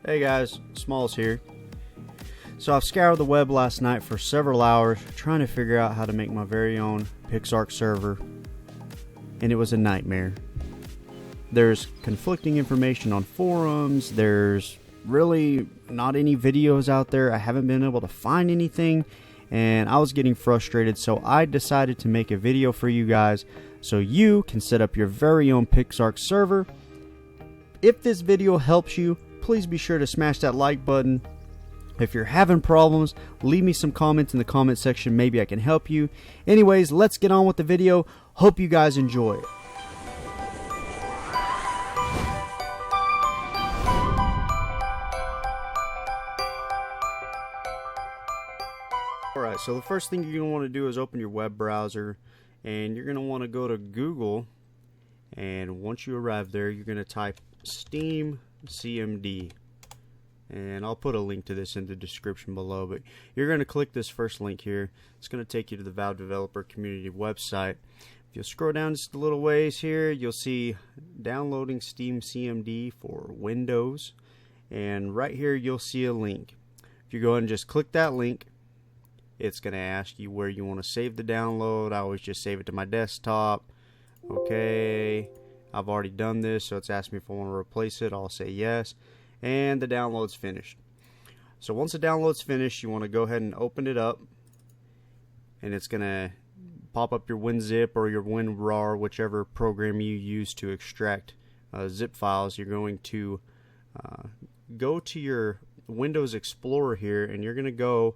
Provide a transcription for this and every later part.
Hey guys, Smalls here. So I've scoured the web last night for several hours trying to figure out how to make my very own PixARK server, and it was a nightmare. There's conflicting information on forums, there's really not any videos out there, I haven't been able to find anything, and I was getting frustrated, so I decided to make a video for you guys so you can set up your very own PixARK server. If this video helps you, please be sure to smash that like button. If you're having problems, leave me some comments in the comment section. Maybe I can help you. Anyways, let's get on with the video. Hope you guys enjoy it. Alright, so the first thing you're going to want to do is open your web browser, and you're going to want to go to Google, and once you arrive there, you're going to type SteamCMD, and I'll put a link to this in the description below, but you're going to click this first link here. It's going to take you to the Valve Developer Community website. If you scroll down just a little ways here, you'll see downloading SteamCMD for Windows, and right here you'll see a link. If you go ahead and just click that link, it's going to ask you where you want to save the download. I always just save it to my desktop. Okay, I've already done this, so it's asking me if I want to replace it. I'll say yes, and the download's finished. So once the download's finished, you want to go ahead and open it up, and it's going to pop up your WinZip or your WinRAR, whichever program you use to extract zip files. You're going to go to your Windows Explorer here, and you're going to go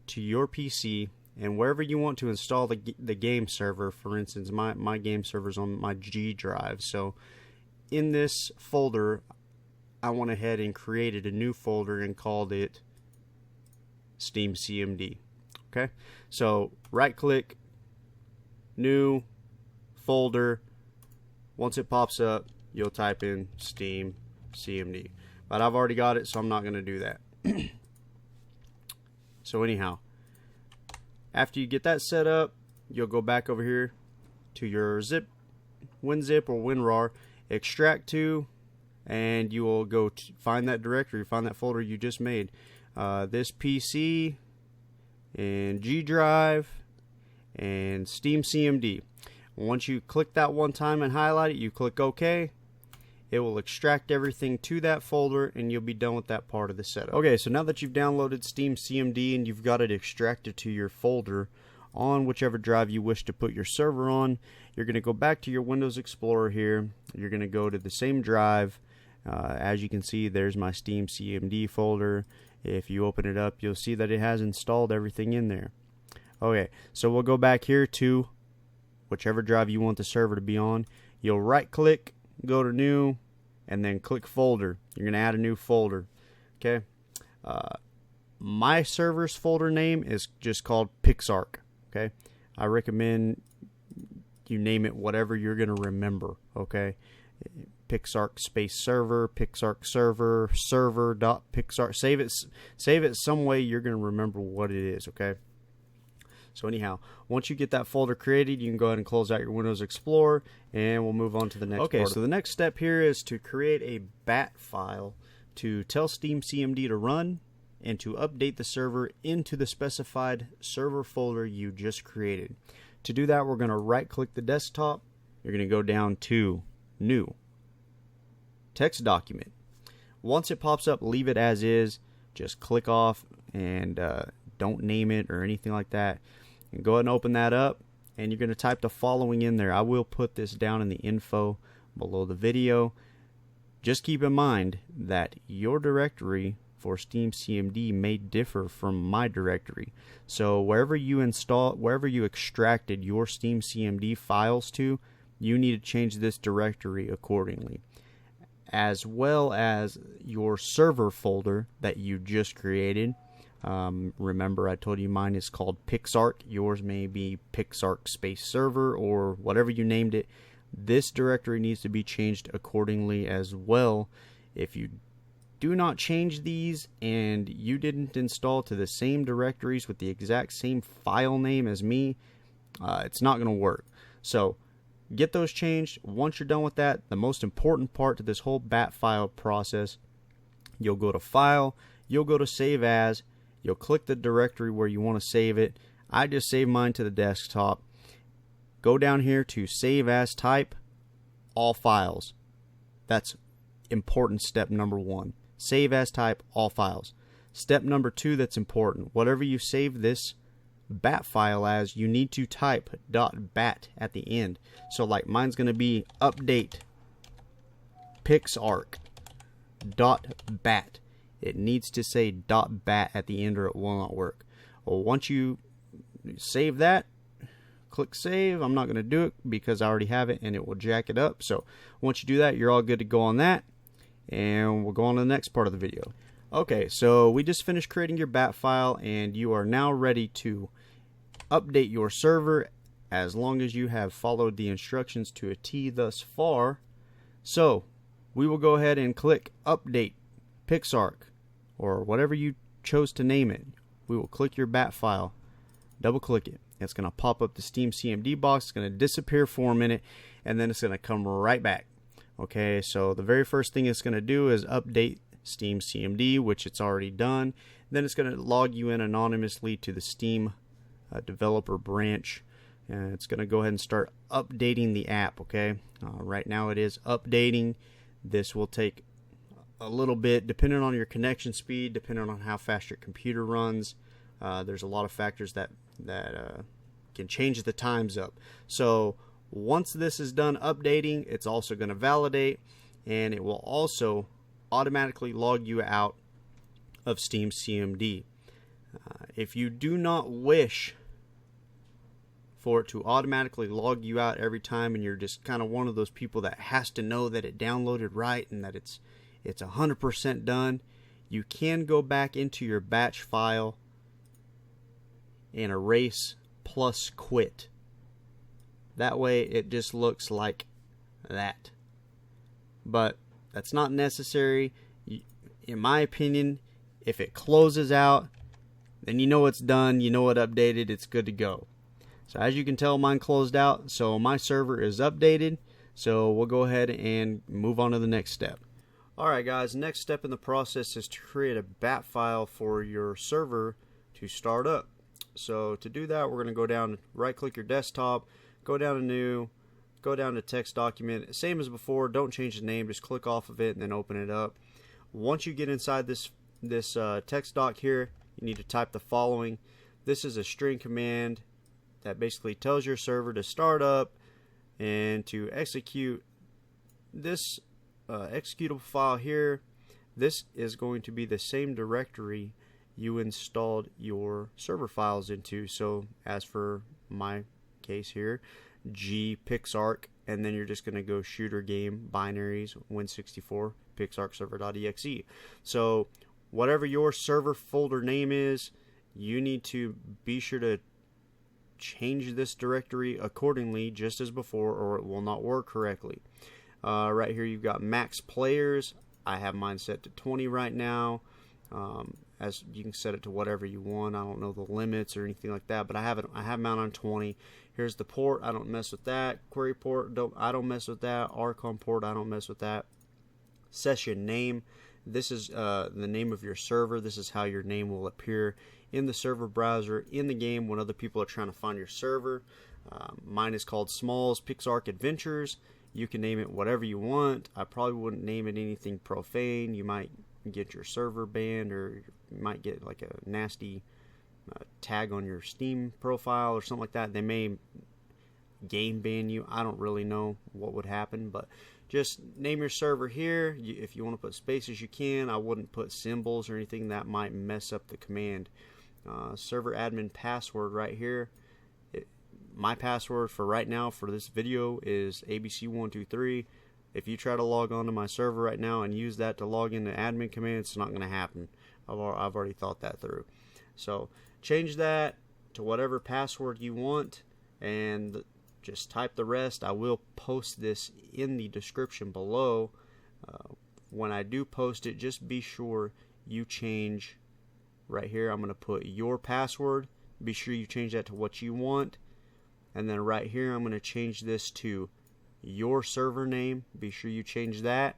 to your PC, and wherever you want to install the game server. For instance, my game server's on my G drive, so in this folder I went ahead and created a new folder and called it SteamCMD. Okay, so right click, new folder. Once it pops up, you'll type in SteamCMD, but I've already got it, so I'm not going to do that. So anyhow, after you get that set up, you'll go back over here to your zip, WinZip or WinRAR, extract to, and you will go to find that directory, find that folder you just made. This PC and G drive and SteamCMD. Once you click that one time and highlight it, you click OK. It will extract everything to that folder, and you'll be done with that part of the setup. Okay, so now that you've downloaded SteamCMD and you've got it extracted to your folder on whichever drive you wish to put your server on, you're going to go back to your Windows Explorer here. You're going to go to the same drive. As you can see, there's my SteamCMD folder. If you open it up, you'll see that it has installed everything in there. Okay, so we'll go back here to whichever drive you want the server to be on. You'll right click, go to new, and then click folder. You're going to add a new folder. Okay. My server's folder name is just called PixARK. Okay. I recommend you name it whatever you're going to remember. Okay. PixARK space server, PixARK server, server.pixark. Save it some way you're going to remember what it is. Okay. So anyhow, once you get that folder created, you can go ahead and close out your Windows Explorer, and we'll move on to the next part. Okay, so the next step here is to create a bat file to tell SteamCMD to run and to update the server into the specified server folder you just created. To do that, we're going to right-click the desktop. You're going to go down to New, Text Document. Once it pops up, leave it as is. Just click off and don't name it or anything like that. And go ahead and open that up, and you're going to type the following in there. I will put this down in the info below the video. Just keep in mind that your directory for SteamCMD may differ from my directory. So wherever you extracted your SteamCMD files to, you need to change this directory accordingly, as well as your server folder that you just created. Remember, I told you mine is called PixARK. Yours may be PixARK space server or whatever you named it. This directory needs to be changed accordingly as well. If you do not change these and you didn't install to the same directories with the exact same file name as me, it's not going to work. So get those changed. Once you're done with that, the most important part to this whole bat file process You'll go to File, you'll go to Save As, you'll click the directory where you want to save it. I just saved mine to the desktop. Go down here to Save As Type, All Files. That's important step number 1. Save as type, all files. Step number 2 that's important. Whatever you save this bat file as, you need to type .bat at the end. So like mine's going to be update PixARK.bat. It needs to say .bat at the end or it will not work. Well, once you save that, click save. I'm not going to do it because I already have it and it will jack it up. So once you do that, you're all good to go on that. And we'll go on to the next part of the video. Okay, so we just finished creating your bat file and you are now ready to update your server as long as you have followed the instructions to a T thus far. So we will go ahead and click update PixARK or whatever you chose to name it. We will click your bat file, double click it. It's going to pop up the SteamCMD box. It's going to disappear for a minute and then it's going to come right back. Okay, so the very first thing it's going to do is update SteamCMD, which it's already done. Then it's going to log you in anonymously to the Steam developer branch. And it's going to go ahead and start updating the app, okay? Right now it is updating. This will take a little bit, depending on your connection speed, depending on how fast your computer runs. There's a lot of factors that can change the times up. So once this is done updating, it's also going to validate, and it will also automatically log you out of SteamCMD. If you do not wish for it to automatically log you out every time, and you're just kind of one of those people that has to know that it downloaded right and that it's 100% done, you can go back into your batch file and erase plus quit. That way it just looks like that. But that's not necessary. In my opinion, if it closes out, then you know it's done, you know it updated, it's good to go. So as you can tell, mine closed out, so my server is updated. So we'll go ahead and move on to the next step. Alright guys, next step in the process is to create a bat file for your server to start up. So to do that, we're going to go down, right click your desktop, go down to new, go down to text document, same as before, don't change the name, just click off of it and then open it up. Once you get inside this text doc here, you need to type the following. This is a string command that basically tells your server to start up and to execute this executable file here. This is going to be the same directory you installed your server files into. So as for my case here, PixARK, and then you're just going to go ShooterGame, Binaries, Win64, PixARKServer.exe. So whatever your server folder name is, you need to be sure to change this directory accordingly, just as before, or it will not work correctly. Right here you've got MaxPlayers. I have mine set to 20 right now. As you can set it to whatever you want. I don't know the limits or anything like that, but I have mine on 20. Here's the port. I don't mess with that. QueryPort. I don't mess with that. RCONPort. I don't mess with that. Session name. This is the name of your server. This is how your name will appear in the server browser in the game when other people are trying to find your server. Mine is called Smalls PixARK Adventures. You can name it whatever you want. I probably wouldn't name it anything profane. You might get your server banned, or you might get like a nasty tag on your Steam profile or something like that. They may game ban you. I don't really know what would happen, but just name your server here. If you want to put spaces, you can. I wouldn't put symbols or anything that might mess up the command. ServerAdminPassword right here. My password for right now for this video is ABC123. If you try to log on to my server right now and use that to log into admin command, it's not going to happen. I've already thought that through. So change that to whatever password you want and just type the rest. I will post this in the description below. When I do post it, just be sure you change right here. I'm going to put your password. Be sure you change that to what you want. And then right here, I'm going to change this to your server name. Be sure you change that.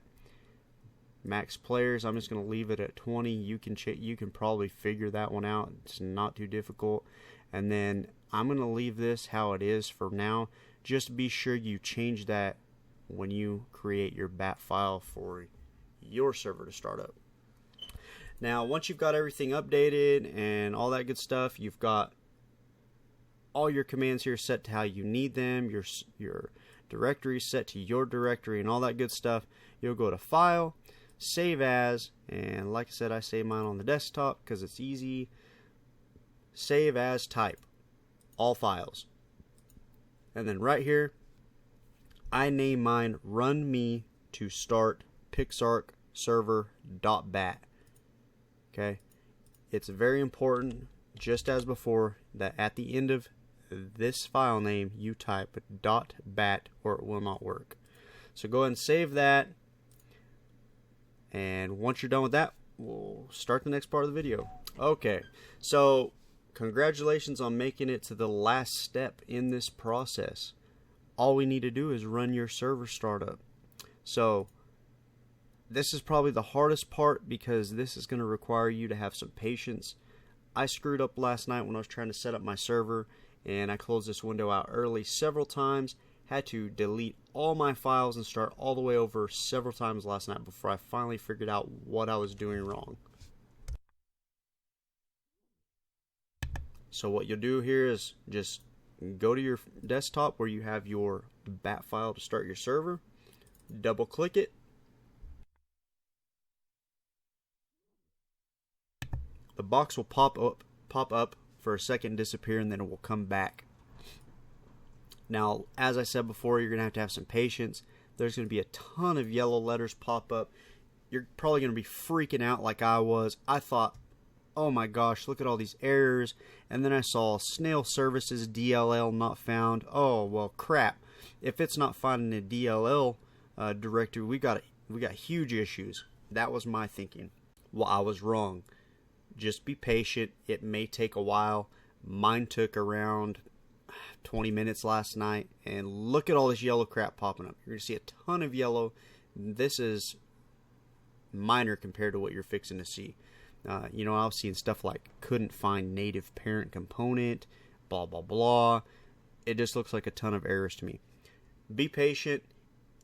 MaxPlayers, I'm just going to leave it at 20. You can probably figure that one out. It's not too difficult. And then I'm going to leave this how it is for now. Just be sure you change that when you create your bat file for your server to start up. Now, once you've got everything updated and all that good stuff, you've got all your commands here set to how you need them, your directory set to your directory and all that good stuff. You'll go to File, Save As, and like I said, I save mine on the desktop because it's easy. Save As Type, all files. And then right here, I name mine Run Me to Start PixARK Server.bat. Okay, it's very important, just as before, that at the end of this file name you type .bat or it will not work. So go ahead and save that, and once you're done with that, we'll start the next part of the video. Okay, so congratulations on making it to the last step in this process. All we need to do is run your server startup. So this is probably the hardest part because this is going to require you to have some patience. I screwed up last night when I was trying to set up my server, and I closed this window out early several times. Had to delete all my files and start all the way over several times last night before I finally figured out what I was doing wrong. So what you'll do here is just go to your desktop where you have your bat file to start your server, double click it. The box will pop up for a second, disappear, and then it will come back. Now, as I said before, you're going to have some patience. There's going to be a ton of yellow letters pop up. You're probably going to be freaking out like I was. I thought, oh my gosh, look at all these errors. And then I saw snail services DLL not found. Oh, well, crap. If it's not finding a DLL directory, we got huge issues. That was my thinking. Well, I was wrong. Just be patient. It may take a while. Mine took around 20 minutes last night. And look at all this yellow crap popping up. You're going to see a ton of yellow. This is minor compared to what you're fixing to see. You know, I was seeing stuff like couldn't find native parent component, blah, blah, blah. It just looks like a ton of errors to me. Be patient.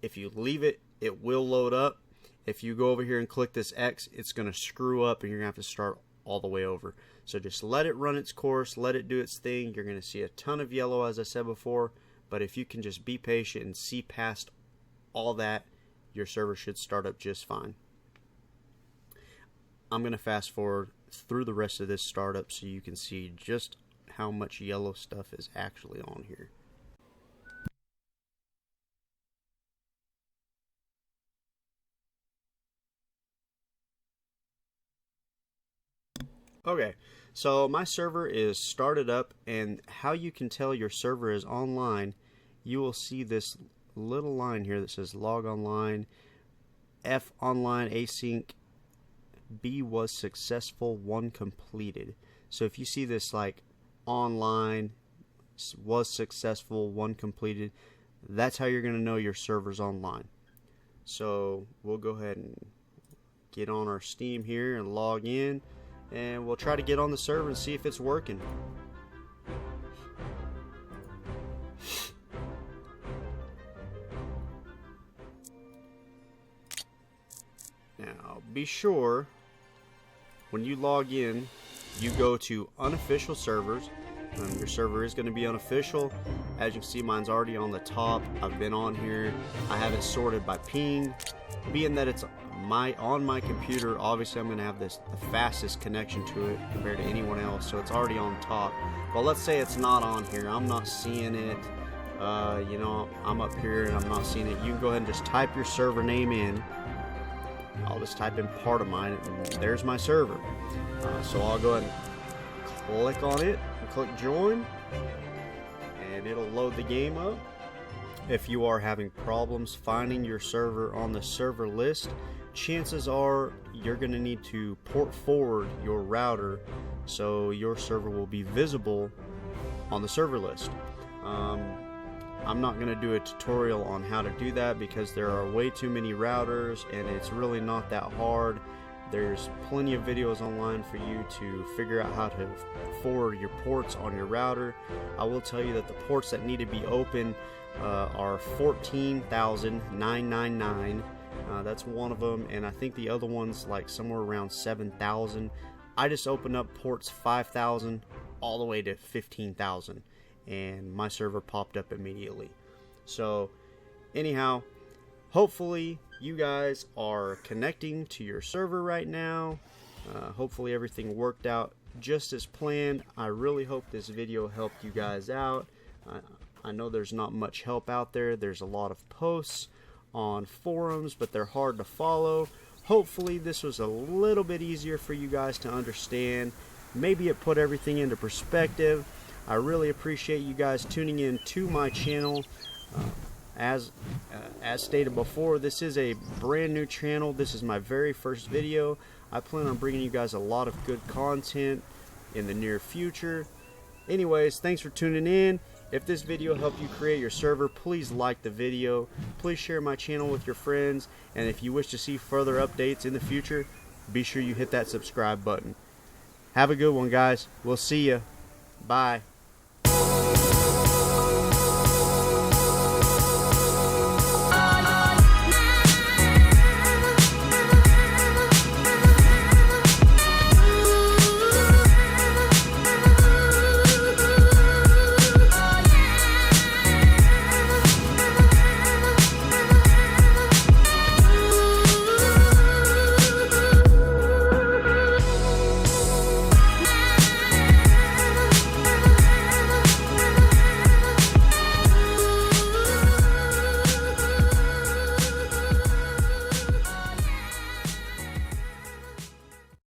If you leave it, it will load up. If you go over here and click this X, it's going to screw up and you're going to have to start all the way over. So just let it run its course, let it do its thing. You're going to see a ton of yellow, as I said before, but if you can just be patient and see past all that, your server should start up just fine. I'm going to fast forward through the rest of this startup so you can see just how much yellow stuff is actually on here. Okay, so my server is started up, and how you can tell your server is online, you will see this little line here that says log online, F online async, B was successful, 1 completed. So if you see this like online, was successful, 1 completed, that's how you're going to know your server's online. So we'll go ahead and get on our Steam here and log in. And we'll try to get on the server and see if it's working. Now, be sure when you log in, you go to unofficial servers. Your server is going to be unofficial. As you can see, mine's already on the top. I've been on here. I have it sorted by ping. Being that it's on my computer, obviously I'm going to have the fastest connection to it compared to anyone else, so it's already on top. But let's say it's not on here. I'm not seeing it. You know, I'm up here and I'm not seeing it. You can go ahead and just type your server name in. I'll just type in part of mine, and there's my server. So I'll go ahead and click on it and click join, and it'll load the game up. If you are having problems finding your server on the server list, chances are you're going to need to port forward your router so your server will be visible on the server list. I'm not going to do a tutorial on how to do that because there are way too many routers and it's really not that hard. There's plenty of videos online for you to figure out how to forward your ports on your router. I will tell you that the ports that need to be open are 14,999. That's one of them, and I think the other one's like somewhere around 7,000. I just opened up ports 5,000 all the way to 15,000, and my server popped up immediately. So anyhow, hopefully you guys are connecting to your server right now. Hopefully everything worked out just as planned. I really hope this video helped you guys out. I know there's not much help out there. There's a lot of posts on forums, but they're hard to follow. Hopefully this was a little bit easier for you guys to understand. Maybe it put everything into perspective. I really appreciate you guys tuning in to my channel. As stated before, this is a brand new channel. This is my very first video. I plan on bringing you guys a lot of good content in the near future. Anyways, thanks for tuning in. If this video helped you create your server, please like the video. Please share my channel with your friends. And if you wish to see further updates in the future, be sure you hit that subscribe button. Have a good one, guys. We'll see ya. Bye.